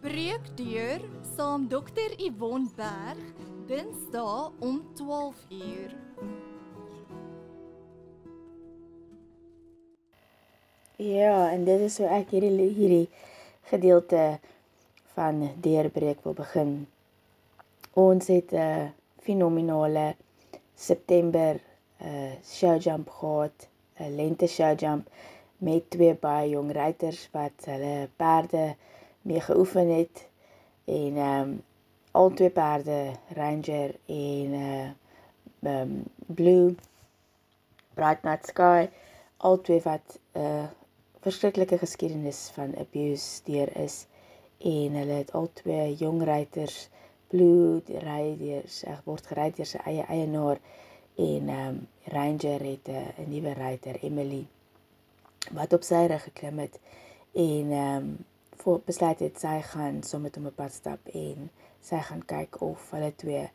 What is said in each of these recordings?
Breekdeur saam Dr. Yvonne Berg, Dinsdae om 12 uur. Ja, en dit is hoe ek hierdie gedeelte van Deurbreek wil begin. Ons het 'n fenominale September showjump gehad, 'n lente showjump met 2 baie jong ruiters wat hulle perde mee geoefen het en al 2 perde, Ranger en Blue, Bright Night Sky, al 2 wat verskriklike geskiedenis van abuse deur is en hulle het al 2 jong ruiters, Blue word gery deur sy eie eienaar en Ranger het 'n nuwe ruiter, Emily, wat op sy rug geklim het en besluit het sy gaan saam met hom op pad stap en sy gaan kyk of hulle 2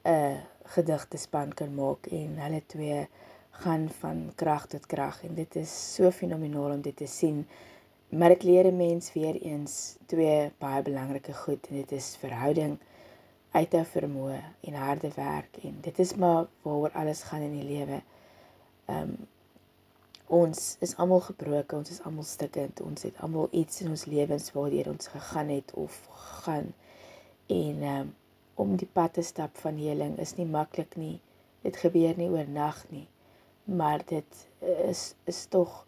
'n gedigtespan kan maak en hulle 2 gaan van krag tot krag en dit is so fenomenaal om dit te sien. Maar dit leer 'n mens weer eens 2 baie belangrike goed en dit is verhouding, uithou vermoë en harde werk en dit is maar waaroor alles gaan in die lewe. Ons is almal gebroken, ons is almal stikkend, ons het almal iets in ons lewens waardeur ons gegaan het of gaan en om die pad te stap van heling is nie maklik nie, dit gebeur nie oornag nie, maar dit is tog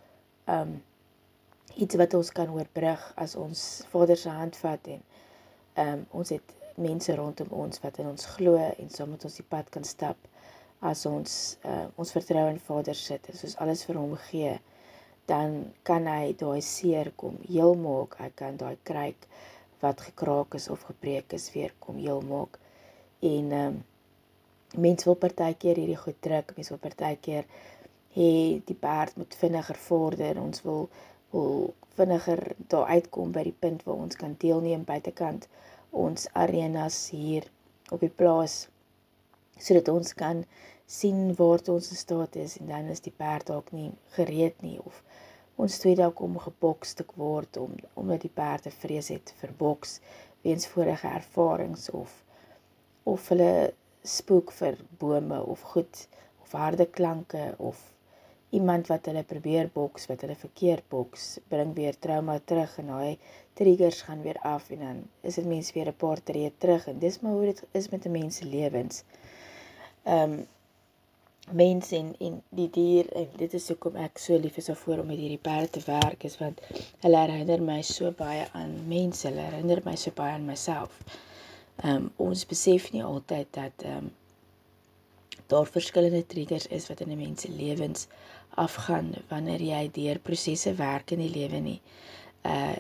iets wat ons kan oorbrug as ons Vader se hand vat en ons het mense rondom ons wat in ons glo en saam met ons die pad kan stap as ons vertrou in Vader sit en soos alles vir hom gee, dan kan hy daai seer kom heel maak, hy kan daai kruik wat gekraak is of gebreek is weer kom heel maak en mens wil partykeer hierdie goed druk, mens wil partykeer hê die perd moet vinniger vorder, ons wil vinniger daar uitkom by die punt waar ons kan deelneem buitekant ons arenas hier op die plaas, sodat ons kan sien waar ons in staat is en dan is die perd dalk nie gereed nie of ons twee dalk om gebokstuk word omdat die perde vrees het vir boks weens vorige ervarings of hulle spook vir bome of goed of harde klanke of iemand wat hulle probeer boks, wat hulle verkeerd boks, bring weer trauma terug en daai triggers gaan weer af en dan is dit mens weer 'n paar tree terug en dis maar hoe dit is met 'n mens se lewens. Mens en die dier, en dit is hoekom ek so lief is daarvoor om met hierdie perde te werk, is want hulle herinner my so baie aan mense, hulle herinner my so baie aan myself. Ons besef nie altyd dat daar verskillende triggers is wat in 'n mens se lewens afgaan wanneer jy deur prosesse werk in die lewe nie.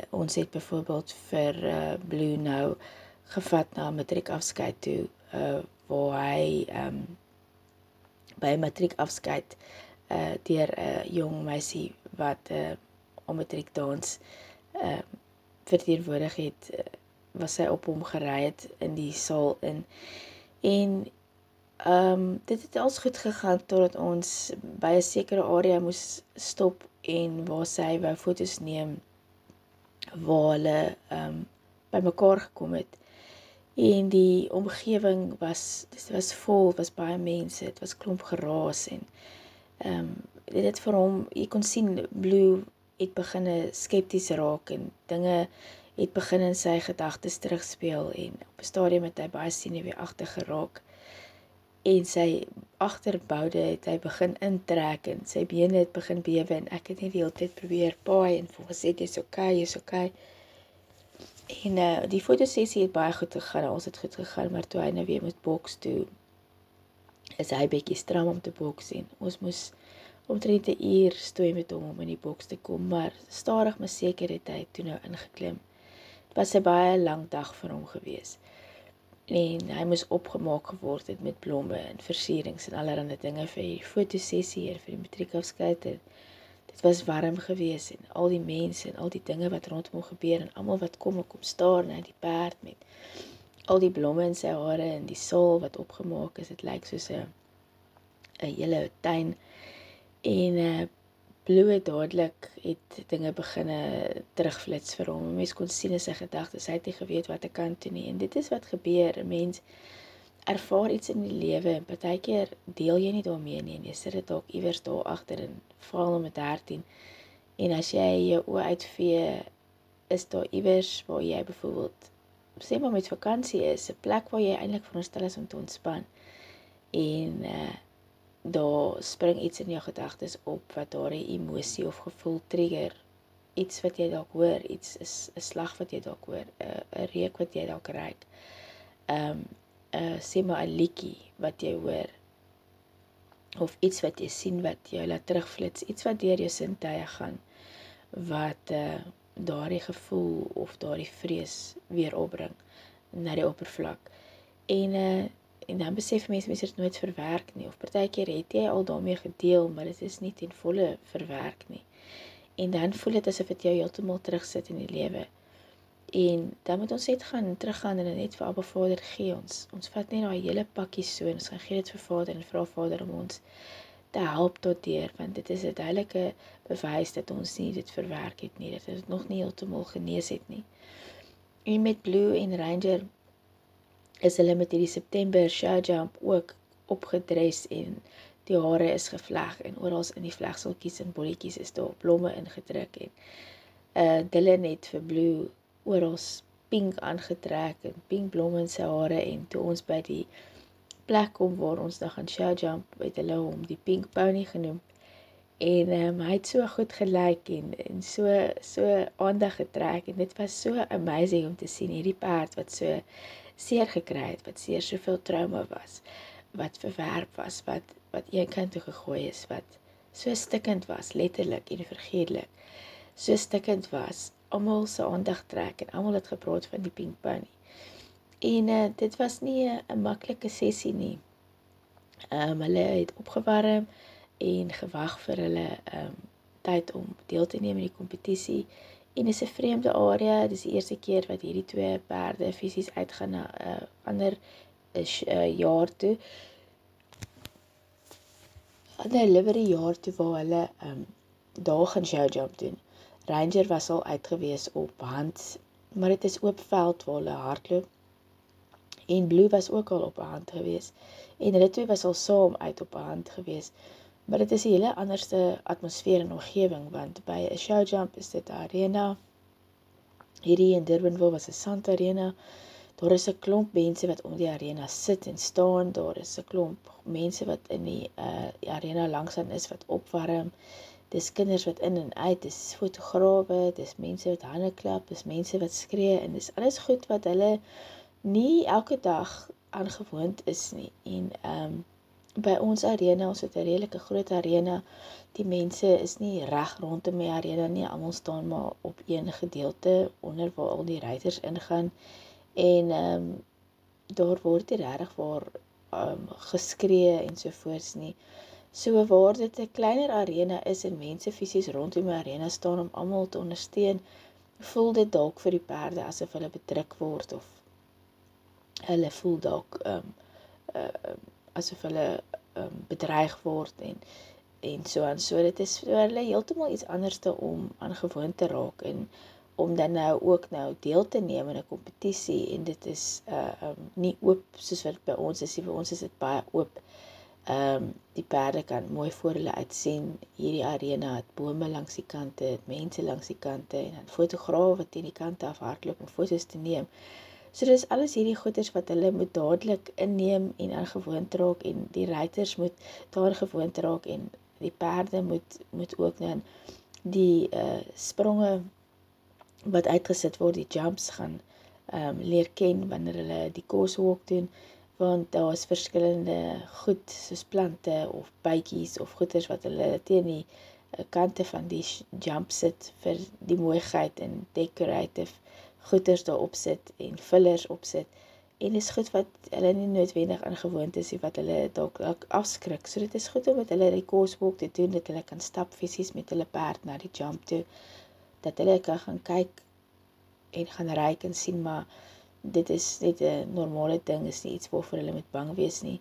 Ons het byvoorbeeld vir Blue nou gevat na matriekafskeid toe, waar hy by matriekafskeid deur 'n jong meisie wat om matriekdans verteenwoordig het, was sy op hom gery het in die saal in en dit het als goed gegaan totdat ons by 'n sekere area moes stop en waar sy wou foto's neem waar hulle by mekaar gekom het en die omgewing dit was vol, was baie mense, dit was klomp geraas en dit het vir hom, jy kon sien Blue het begin skepties raak en dinge het begin in sy gedagtes terugspeel en op 'n stadium het hy baie senuweeagtig geraak en sy agterboude het hy begin intrek en sy bene het begin bewe en ek het net die hele tyd probeer paai en vir hom gesê jy's okay. En die fotosessie het baie goed gegaan, ons het goed gegaan, maar toe hy nou weer moet boks toe, is hy bietjie stram om te boks en ons moes omtrent 'n uur stoei met hom om in die boks te kom, maar stadig maar seker het hy toe nou ingeklim. Dit was 'n baie lang dag vir hom gewees. En hy moes opgemaak geword het met blomme en versierings en allerlei dinge vir die fotosessie en vir die matriekafskeid en dit was warm gewees en al die mense en al die dinge wat rondom hom gebeur en almal wat kom staar na die perd met al die blomme in sy hare en die saal wat opgemaak is, dit lyk soos 'n hele tuin en Blue het dadelik dinge beginne terugflits vir hom. 'n Mens kon sien in sy gedagtes, hy het nie geweet wat ek kan toe nie. En dit is wat gebeur, 'n mens ervaar iets in die lewe en partykeer deel jy nie daarmee nie en jy sit dit dalk iewers daar agter in val nommer 13. En as jy jou oë uitvee, is daar iewers waar jy byvoorbeeld, sê maar met vakansie is, 'n plek waar jy eintlik veronderstel is om te ontspan. En daar spring iets in jou gedagtes op wat daardie emosie of gevoel trigger. Iets wat jy dalk hoor, iets is 'n slag wat jy dalk hoor, 'n reuk wat jy dalk ruik. Sê maar 'n liedjie wat jy hoor of iets wat jy sien wat jou laat terugflits, iets wat deur jou sintuie gaan wat daardie gevoel of daardie vrees weer opbring na die oppervlak. En dan besef mense dit nooit verwerk nie, of partykeer het jy al daarmee gedeel, maar dit is nie ten volle verwerk nie. En dan voel dit asof dit jou heeltemal terugsit in die lewe. En dan moet ons net teruggaan en net vir Abba Vader gee ons. Ons vat net daai hele pakkie so en ons gaan gee dit vir Vader en vra Vader om ons te help tot deur, want dit is 'n duidelike bewys dat ons nie dit verwerk het nie, dat dit nog nie heeltemal genees het nie. En met Blue en Ranger is hulle met hierdie September show jump ook opgedres en die hare is gevleg en oral in die vlegseltjies en bolletjies is daar blomme ingedruk en Dylan het vir Blue oral pink aangetrek en pink blomme in sy hare en toe ons by die plek kom waar ons dan gaan show jump, het hulle hom die Pink Pony genoem. En hy het so goed gelyk en so aandag getrek en dit was so amazing om te sien hierdie perd wat so seer gekry het, wat seer soveel trauma was, wat verwerp was, wat een kant toe gegooi is, wat so stikkend was, letterlik en figuurlik, so stikkend was, almal se aandag trek en almal het gepraat van die Pink Pony. En dit was nie 'n maklike sessie nie. Hulle het opgewarm en gewag vir hulle tyd om deel te neem in die kompetisie. En dis 'n vreemde area, dis die eerste keer wat hierdie twee perde fisies uitgaan na 'n ander jaar toe. Ander livery jaar toe waar hulle daar gaan show jump doen. Ranger was al uit gewees op hand, maar dit is oop veld waar hulle hardloop. En Blue was ook al op 'n hand gewees. En hulle twee was al saam uit op 'n hand gewees. Maar dit is 'n hele anderste atmosfeer en omgewing, want by 'n show jump is dit 'n arena. Hierdie in Durbanville was 'n sandarena. Daar is 'n klomp mense wat om die arena sit en staan. Daar is 'n klomp mense wat in die arena langsaan is wat opwarm. Dis kinders wat in en uit, dis fotograwe, dis mense wat hande klap, dis mense wat skree en dis alles goed wat hulle nie elke dag aangewoond is nie. En by ons arena, ons het 'n redelike groot arena. Die mense is nie reg rondom die arena nie. Almal staan maar op een gedeelte onder waar al die ruiters ingaan. En daar word nie regtig waar geskree en so voorts nie. So waar dit 'n kleiner arena is en mense fisies rondom die arena staan om almal te ondersteun, voel dit dalk vir die perde asof hulle bedruk word of hulle voel dalk asof hulle bedreig word en so aan. So dit is vir hulle heeltemal iets anderste om aan gewoon te raak en om dan nou ook deel te neem in 'n kompetisie en dit is nie oop soos wat by ons is. By ons is dit baie oop. Die perde kan mooi voor hulle uit sien. Hierdie arena het bome langs die kante, het mense langs die kante en dan fotograwe wat teen die kante af hardloop om foto's te neem. So dis alles hierdie goeders wat hulle moet dadelik inneem en aan gewoond raak en die ruiters moet daar gewoond raak en die perde moet ook dan die spronge wat uitgesit word, die jumps gaan leer ken wanneer hulle die course doen, want daar is verskillende goed soos plante of bytjies of goeders wat hulle teen die kante van die jump sit vir die mooiheid en decorative goeders daarop sit en fillers opsit. En dis goed wat hulle nie noodwendig aangewoond is, wat hulle dalk afskrik. So dit is goed om met hulle die coursework te doen, dat hulle kan stap fisies met hulle perd na die jump toe, dat hulle kan gaan kyk en gaan ryk en sien, maar dit is net 'n normale ding, is nie iets waarvoor hulle moet bang wees nie.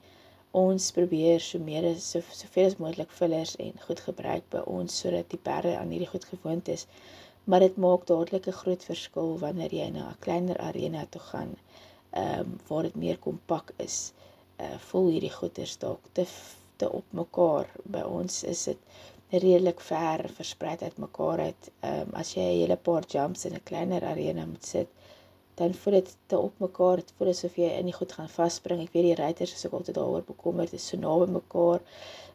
ons probeer soveel as moontlik fillers en goed gebruik by ons, sodat die perde aan hierdie goed gewoond is. Maar dit maak dadelik 'n groot verskil wanneer jy na 'n kleiner arena toe gaan, waar dit meer kompak is. Voel hierdie goeders dalk te op mekaar. By ons is dit redelik ver verspreid uit mekaar uit. As jy 'n hele paar jumps in 'n kleiner arena moet sit, dan voel dit te op mekaar. Dit voel asof jy in die goed gaan vasspring. Ek weet die ruiters is ook altyd daaroor bekommerd. Dit is so naby mekaar.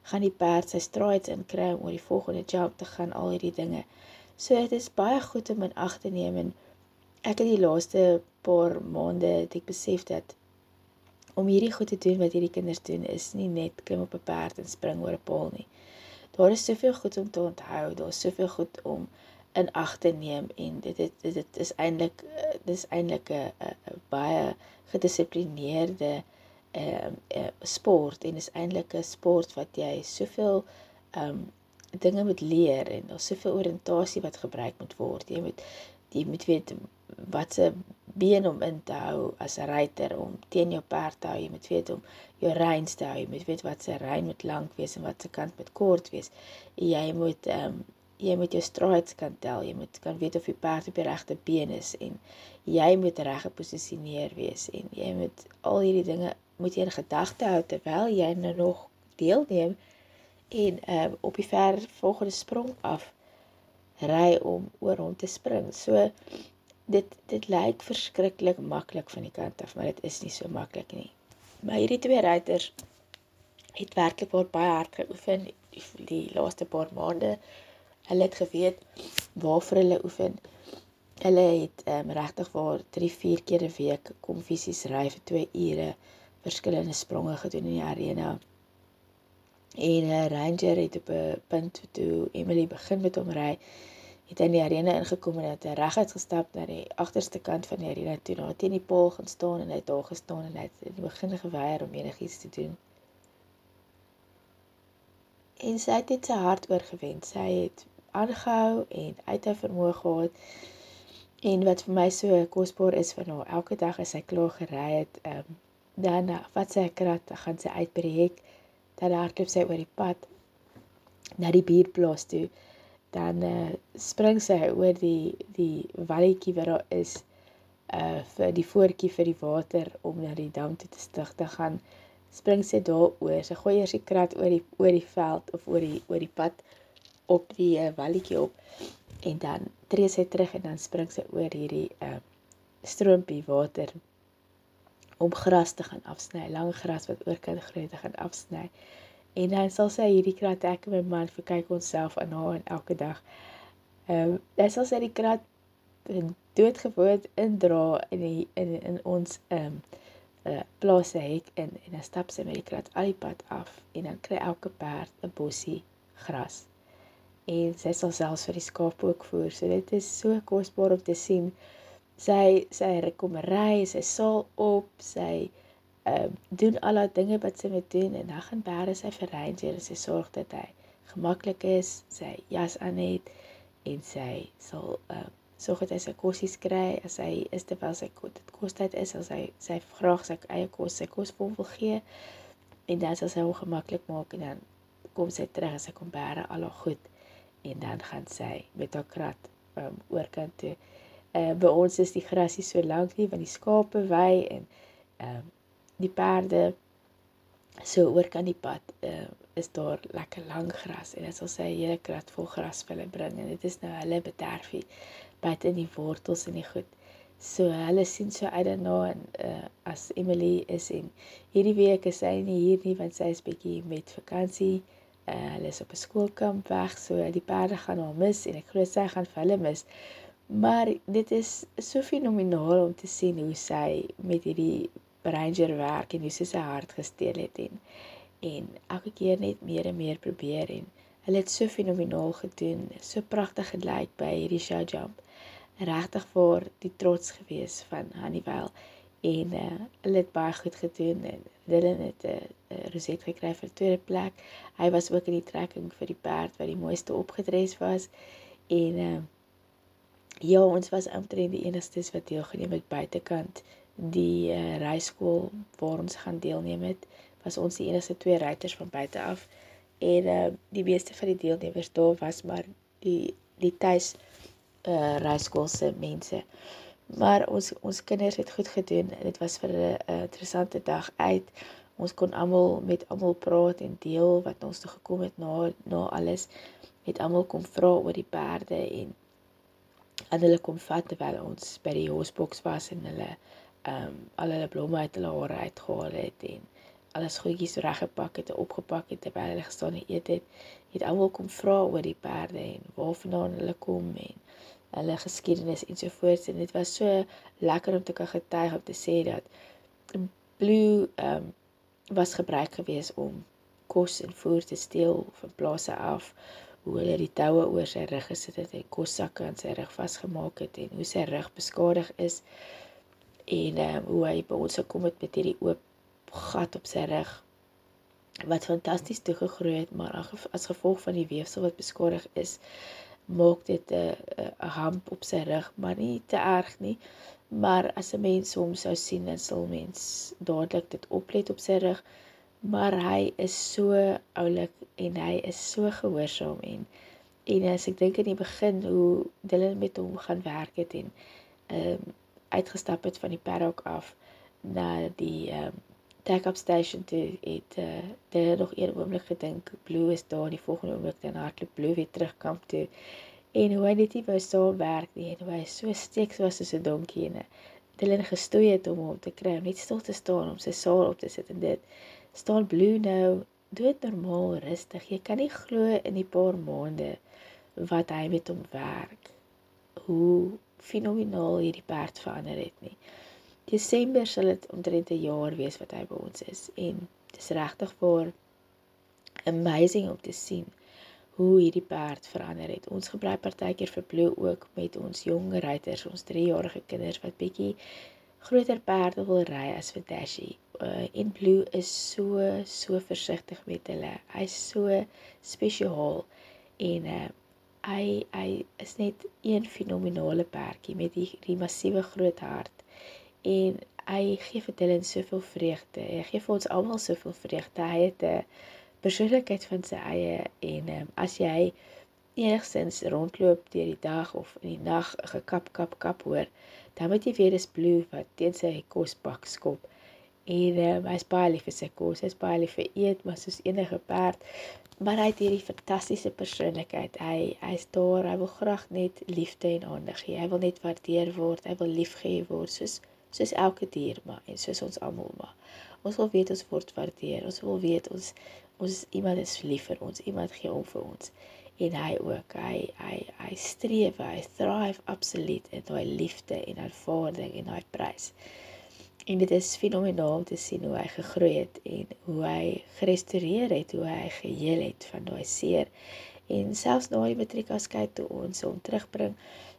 Gaan die perd sy strides inkry om oor die volgende jump te gaan, al hierdie dinge. So dit is baie goed om in ag te neem, en ek het die laaste paar maande het ek besef dat om hierdie goed te doen wat hierdie kinders doen, is nie net klim op 'n perd en spring oor 'n paal nie. Daar is soveel goed om te onthou, daar is soveel goed om in ag te neem, en dit is eintlik 'n baie gedissiplineerde sport, en is eintlik 'n sport wat jy soveel dinge moet leer, en daar's soveel oriëntasie wat gebruik moet word. Jy moet weet wat se been om in te hou as 'n ruiter om teen jou perd te hou. Jy moet weet om jou reins te hou. Jy moet weet wat se rein moet lank wees en wat se kant moet kort wees. Jy moet jou strides kan tel. Jy moet kan weet of die perd op die regte been is, en jy moet reg geposisioneer wees, en jy moet al hierdie dinge moet jy in gedagte hou terwyl jy nou nog deelneem en op die volgende sprong af ry om oor hom te spring. So dit lyk verskriklik maklik van die kant af, maar dit is nie so maklik nie. Maar hierdie twee ruiters het werklik baie hard geoefen die laaste paar maande. Hulle het geweet waarvoor hulle oefen. Hulle het regtig waar 3-4 keer 'n week kom fisies ry vir 2 ure, verskillende spronge gedoen in die arena. En Ranger het op 'n punt toe Emily begin met hom ry, het hy in die arena ingekom en het hy reguit gestap na die agterste kant van die arena toe, na teen die paal gaan staan, en hy het daar gestaan en hy het in die begin geweier om enigiets te doen. En sy het net sy hart oorgewend. Sy het aangehou en uithou vermoë gehad. En wat vir my so kosbaar is van haar, elke dag as sy klaar gery het, dan vat sy 'n krat, dan gaan sy uit by die hek, dan hardloop sy oor die pad na die bierplaas toe, dan spring sy oor die walletjie wat daar is, vir die voortjie vir die water om na die dam toe te gaan, spring sy daar oor. Sy gooi eers die krat oor die veld of oor die pad op die walletjie op, en dan tree sy terug en dan spring sy oor hierdie stroompie water om gras te gaan afsny, lang gras wat oor kan groei te gaan afsny. En dan sal sy hierdie krat, ek en my man verkyk onsself aan haar en elke dag. Dan sal sy die krat doodgewoon indra in ons plaas se hek in, en dan stap sy met die krat al die pad af, en dan kry elke perd 'n bossie gras. En sy sal selfs vir die skape ook voer. So dit is so kosbaar om te sien. Sy kom ry, sy saal op, sy doen al die dinge wat sy moet doen, en dan gaan bære sy vir Ranger, en sy sorg dat hy gemaklik is, sy jas aan het, en sy sal sorg dat hy sy kossies kry, as hy is terwyl sy kostyd is, as sy graag sy eie kos vir hom wil gee, en dan sal sy hom gemaklik maak, en dan kom sy terug en sy kom bære al haar goed, en dan gaan sy met haar krat oorkant toe. By ons is die gras nie so lank nie, want die skape wei, en die perde, so oorkant die pad, is daar lekker lang gras, en dan sal sy 'n hele krat vol gras vir hulle bring, en dit is nou hulle bederfie, buite in die wortels en die goed. So hulle sien so uit daarna, en as Emily is, en hierdie week is sy nie hier nie, want sy is bietjie met vakansie, hulle is op 'n skoolkamp weg, so die perde gaan haar mis, en ek glo sy gaan vir hulle mis. Maar dit is so fenomenaal om te sien hoe sy met hierdie Ranger werk, en hoe sy hart gesteel het, en elke keer net meer en meer probeer, en hulle het so fenomenaal gedoen, so pragtig gelyk by hierdie show jump, regtig vir die trots gewees van Honeywell, en hulle het baie goed gedoen, en Dylan het 'n roset gekry vir 'n tweede plek. Hy was ook in die trekking vir die perd wat die mooiste opgedres was, en ja, ons was omtrent die enigstes wat deelgeneem het buitekant die reisskool waar ons gaan deelneem het, was ons die enigste 2 ruiters van buite af. En die meeste van die deelnemers daar was maar die tuis reisskoolse mense. Maar ons kinders het goed gedoen. Dit was vir 'n interessante dag uit. Ons kon met almal praat en deel wat ons toe gekom het na alles. Het almal kom vra oor die perde en hulle kom vat terwyl ons by die horsebox was en hulle al hulle blomme uit hulle hare uitgehaal het en alles goedjies reggepak het en opgepak het terwyl hulle gestaan en eet het almal kom vra oor die perde en waarvandaan hulle kom en hulle geskiedenis ensovoorts. En dit was so lekker om te kan getuig om te sê dat Blue was gebruik gewees om kos en voer te steel van plase af, hoe hulle die toue oor sy rug gesit het en kossakke aan sy rug vasgemaak het en hoe sy rug beskadig is en hoe hy by ons gekom het met hierdie oop gat op sy rug wat fantasties toegegroei het, maar as gevolg van die weefsel wat beskadig is, maak dit 'n hamp op sy rug, maar nie te erg nie. Maar as 'n mens hom sou sien, dan sal mens dadelik dit oplet op sy rug. Maar hy is so oulik en hy is so gehoorsaam en as ek dink in die begin hoe Dylan met hom gaan werk het en uitgestap het van die paddock af na die take-up station toe het Dylan nog een oomblik gedink Blue is daar, die volgende oomblik dan hardloop Blue weer terug kamp toe en hoe hy net nie wou saamwerk nie en hoe hy so steeks was soos 'n donkie en Dylan gestoei het om hom te kry om net stil te staan, om sy saal op te sit en dit staan Blue nou doodnormaal rustig. Jy kan nie glo in die paar maande wat hy met hom werk, hoe fenomenaal hierdie perd verander het nie. Desember sal dit omtrent 'n jaar wees wat hy by ons is en dit is regtig vir amazing om te sien hoe hierdie perd verander het. Ons gebruik partykeer vir Blue ook met ons jong ruiters, ons 3-jarige kinders wat bietjie groter perde wil ry as vir Dashie. En Blue is so versigtig met hulle. Hy's so spesiaal en hy is net een fenominale perdjie met die massiewe groot hart. En hy gee vir Dylan soveel vreugde. Hy gee vir ons almal soveel vreugde. Hy het 'n persoonlikheid van sy eie en as jy enigstens rondloop deur die dag of in die nag gekap hoor, dan moet jy weet dis Blue wat teen sy kosbak skop. En hy's baie lief vir sy kos, hy's baie lief vir eet, maar soos enige perd, maar hy het hierdie fantastiese persoonlikheid. Hy's daar, hy wil graag net liefde en aandag gee. Hy wil net waardeer word, hy wil liefgehê word soos elke dier maar en soos ons almal maar. Ons wil weet ons word waardeer. Ons wil weet ons iemand is lief vir ons, iemand gee om vir ons. En hy ook, hy streef, hy thrive absoluut in daai liefde en aanvaarding en daai prys. En dit is fenomenaal om te sien hoe hy gegroei het en hoe hy gerestoreer het, hoe hy geheel het van daai seer. En selfs na die matriekafskeid toe ons hom terugbring,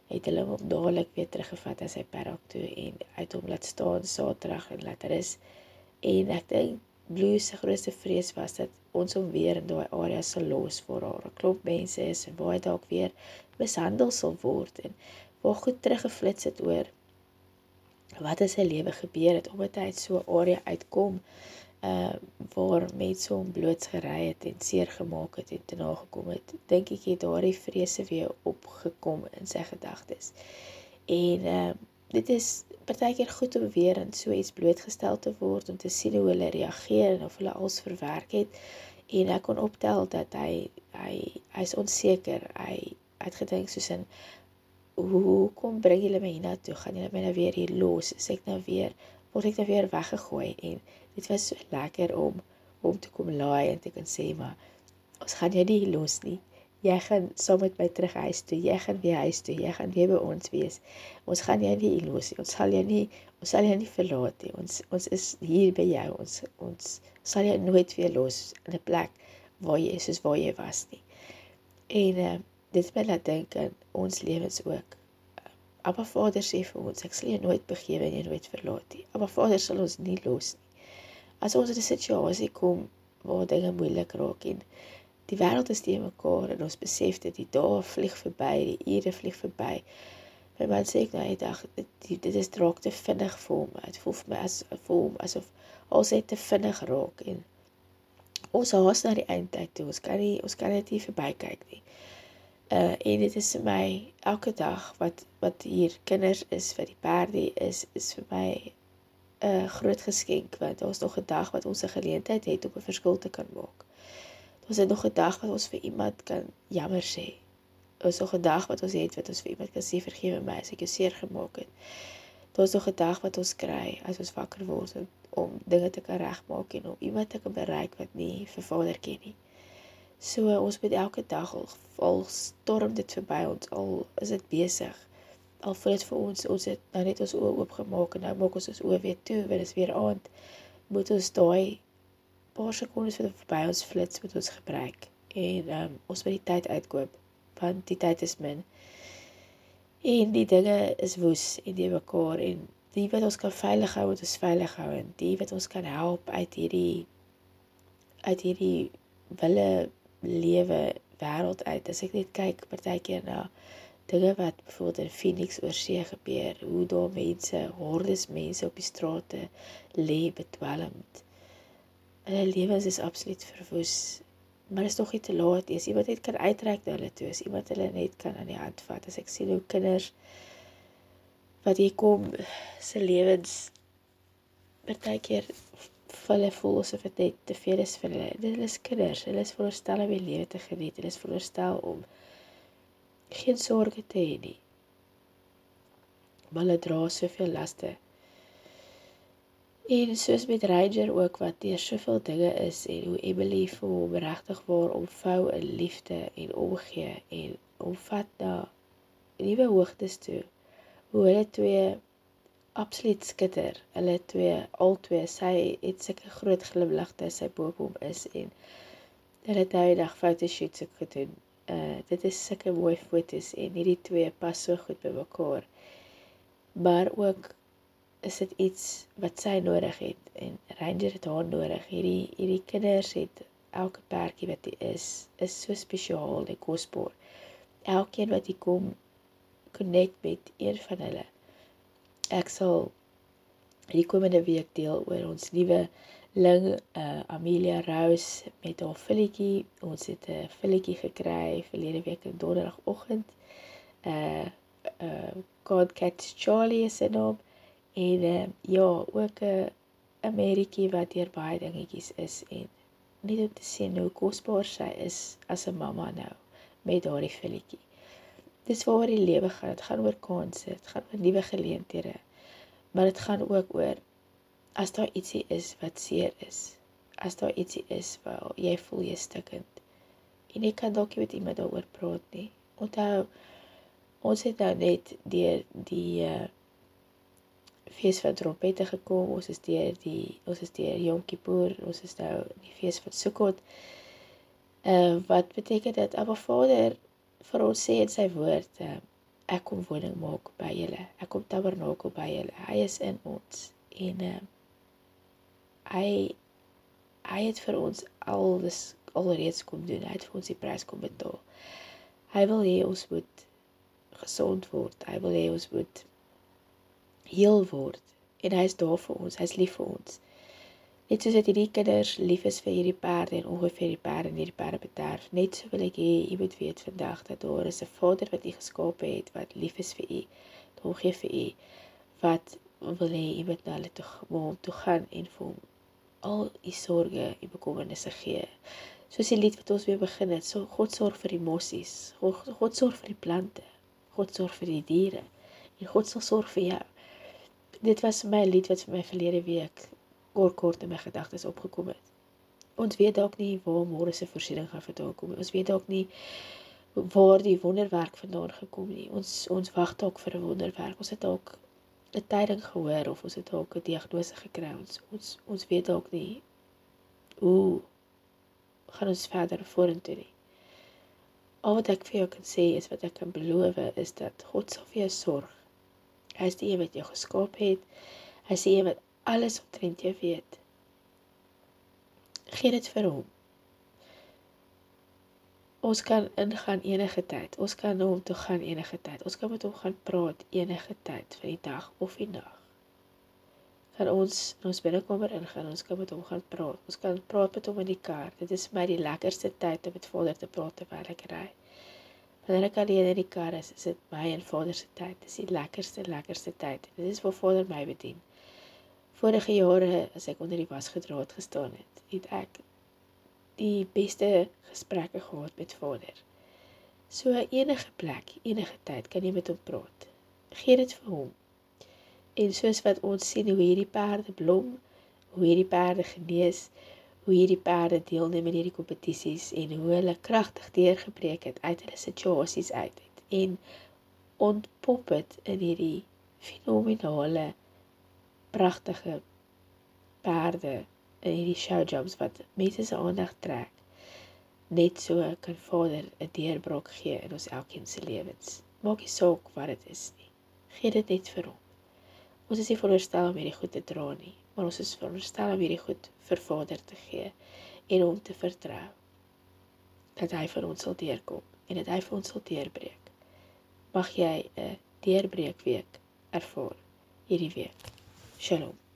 het hulle hom dadelik weer teruggevat aan sy paddock toe en uit hom laat staan Saterdag en laat rus. En ek dink Blue se grootste vrees was dat ons hom weer in daai area sal los waar daar 'n klomp mense is en waar hy dalk weer mishandel sal word en waar goed teruggeflits het oor wat in sy lewe gebeur het, omdat hy uit so 'n area uitkom, waar mense hom blootsgery het en seer gemaak het en te nagekom het, dink ek het daardie vrese weer opgekom in sy gedagtes. En dit is partykeer goed om weer in so iets blootgestel te word, om te sien hoe hulle reageer en of hulle alles verwerk het. En ek kon optel dat hy is onseker, hy het gedink soos in, hoekom bring julle my hiernatoe, gaan julle my nou weer hier los, word ek nou weer weggegooi, en dit was so lekker om te kom laai en te kan sê, maar ons gaan jou nie los nie, jy gaan saam met my terug huis toe, jy gaan weer huis toe, jy gaan weer by ons wees, ons gaan jou nie los nie, ons sal jou nie verlaat nie, ons is hier by jou, ons sal jou nooit weer los in 'n plek waar jy is soos waar jy was nie. En dit het my laat dink aan ons lewens ook. Abba Vader sê vir ons, ek sal jou nooit begewe en jou nooit verlaat nie. Abba Vader sal ons nie los nie. As ons in 'n situasie kom waar dinge moeilik raak en die wêreld is teen mekaar en ons besef dat die dae vlieg verby, die ure vlieg verby. My man sê ek nou eendag, dit is raak te vinnig vir hom. Het voel vir my asof alles te vinnig raak en ons haas na die eindtyd toe, ons kan dit nie verby kyk nie. En dit is vir my, elke dag wat hier kinders is, wat die perde is vir my 'n groot geskenk, want daar is nog 'n dag wat ons 'n geleentheid het om 'n verskil te kan maak. Daar is nog 'n dag wat ons vir iemand kan jammer sê. Daar is nog 'n dag wat ons het wat ons vir iemand kan sê, vergewe my as ek jou seer gemaak het. Daar is nog 'n dag wat ons kry as ons wakker word om dinge te kan regmaak en om iemand te kan bereik wat nie vir Vader ken nie. So ons moet elke dag al storm dit verby ons, al is dit besig. Al voel dit vir ons het nou net ons oë oopgemaak en nou maak ons oë weer toe, want dit is weer aand, moet ons daai paar sekondes wat verby ons flits, moet ons gebruik. En ons moet die tyd uitkoop, want die tyd is min. En die dinge is woes en die mekaar, en die wat ons kan veilig hou, moet ons veilig hou, en die wat ons kan help uit hierdie wille lewe wêreld uit. As ek net kyk partykeer na dinge wat byvoorbeeld in Phoenix oorsee gebeur, hoe daar mense, hordes mense op die strate lê bedwelmd. Hulle lewens is absoluut verwoes. Maar is nog nie te laat nie. As iemand net kan uitreik na hulle toe, as iemand hulle net kan aan die hand vat. As ek sien hoe kinders wat hier kom, se lewens partykeer hulle voel asof dit net te veel is vir hulle. Hulle is kinders, hulle is veronderstel om die lewe te geniet, hulle is veronderstel om geen sorge te hê nie. Maar hulle dra soveel laste. En soos met Ranger ook, wat deur soveel dinge is, en hoe Emily vir hom regtig waar omvou in liefde en omgee, en omvat na nuwe hoogtes toe, hoe hulle twee absoluut skitter, hulle twee, albei, sy het sulke groot glimlag toe sy bo op hom is, en hulle het nou die dag fotoshoots ook gedoen. Dit is sulke mooi foto's, en hierdie twee pas so goed by mekaar, maar ook is dit iets wat sy nodig het, en Ranger het haar nodig. Hierdie kinders het, elke perdjie wat die is so spesiaal en kosbaar. Elkeen wat die kom, connect met een van hulle. Ek sal die komende week deel oor ons nuwe ling, Amelia Rose met haar filletjie. Ons het 'n filletjie gekry verlede week in donderdagoggend. Can't Catch Charlie is sy naam. En ja, ook 'n Amerietjie wat deur baie dingetjies is, en net om te sien hoe kosbaar sy is as 'n mamma nou, met daardie filletjie. Dis waaroor die lewe gaan, dit gaan oor kansse, dit gaan oor nuwe geleenthede, maar dit gaan ook oor, as daar ietsie is wat seer is, as daar ietsie is waar jy voel jy stikkend, en jy kan dalk nie met iemand daaroor praat nie. Onthou, ons het nou net deur die fees van trompette gekom, ons is deur Yom Kippur, ons is nou die fees van Sukkot, wat beteken dat Abba Vader vir ons sê in sy woord, ek kom woning maak by julle, ek kom tabernakel by julle, hy is in ons, en hy het vir ons alreeds kom doen, hy het vir ons die prys kom betaal. Hy wil hê ons moet gesond word, hy wil hê ons moet heel word, en hy is daar vir ons, hy is lief vir ons. Net soos dat hierdie kinders lief is vir hierdie perde, en ongeveer die perde en hierdie perde bederf, net so wil ek hê, jy moet weet vandag, dat daar is 'n Vader wat u geskape het, wat lief is vir u, wat omgee vir u, wat wil hê, jy moet na hulle toe gaan, en vir hom al die sorge en bekommernisse gee. Soos die lied wat ons weer begin het, so God sorg vir die mossies, God sorg vir die plante, God sorg vir die diere, en God sal sorg vir jou. Dit was vir my 'n lied wat vir my verlede week kort in my gedagtes opgekom het. Ons weet dalk nie waar môre se voorsiening gaan vandaan kom nie. Ons weet dalk nie waar die wonderwerk vandaan gekom nie. Ons wag dalk vir 'n wonderwerk. Ons het dalk 'n tyding gehoor, of ons het dalk 'n diagnose gekry. Ons weet dalk nie hoe gaan ons verder vorentoe nie. Al wat ek vir jou kan sê is, wat ek kan beloof, is dat God sal vir jou sorg. Hy is die een wat jou geskaap het. Hy is die een wat alles omtrent jou weet. Gee dit vir hom. Ons kan ingaan enige tyd. Ons kan na hom toe gaan enige tyd. Ons kan met hom gaan praat enige tyd van die dag of die nag. gaan ons in ons binnekamer ingaan, ons kan met hom gaan praat. Ons kan praat met hom in die kar. Dit is vir my die lekkerste tyd om met Vader te praat terwyl ek ry. Wanneer ek alleen in die kar is dit my en Vader se tyd. Dit is die lekkerste tyd. Dit is waar Vader my bedien. Vorige jare, as ek onder die wasgedraad gestaan het ek die beste gesprekke gehad met Vader. So enige plek, enige tyd kan jy met hom praat. Gee dit vir hom. En soos wat ons sien hoe hierdie perde blom, hoe hierdie perde genees, hoe hierdie perde deelneem in hierdie kompetisies en hoe hulle kragtig deurgebreek het uit hulle situasies uit het en ontpop het in hierdie fenominale, pragtige perde in hierdie showjumps wat mense se aandag trek. Net so kan Vader 'n deurbraak gee in ons elkeen se lewens. Maak nie saak wat dit is nie. Gee dit net vir hom. Ons is nie veronderstel om hierdie goed te dra nie, maar ons is veronderstel om hierdie goed vir Vader te gee en hom te vertrou. Dat hy vir ons sal deurkom en dat hy vir ons sal deurbreek. Mag jy 'n deurbreekweek ervaar hierdie week. Shalom.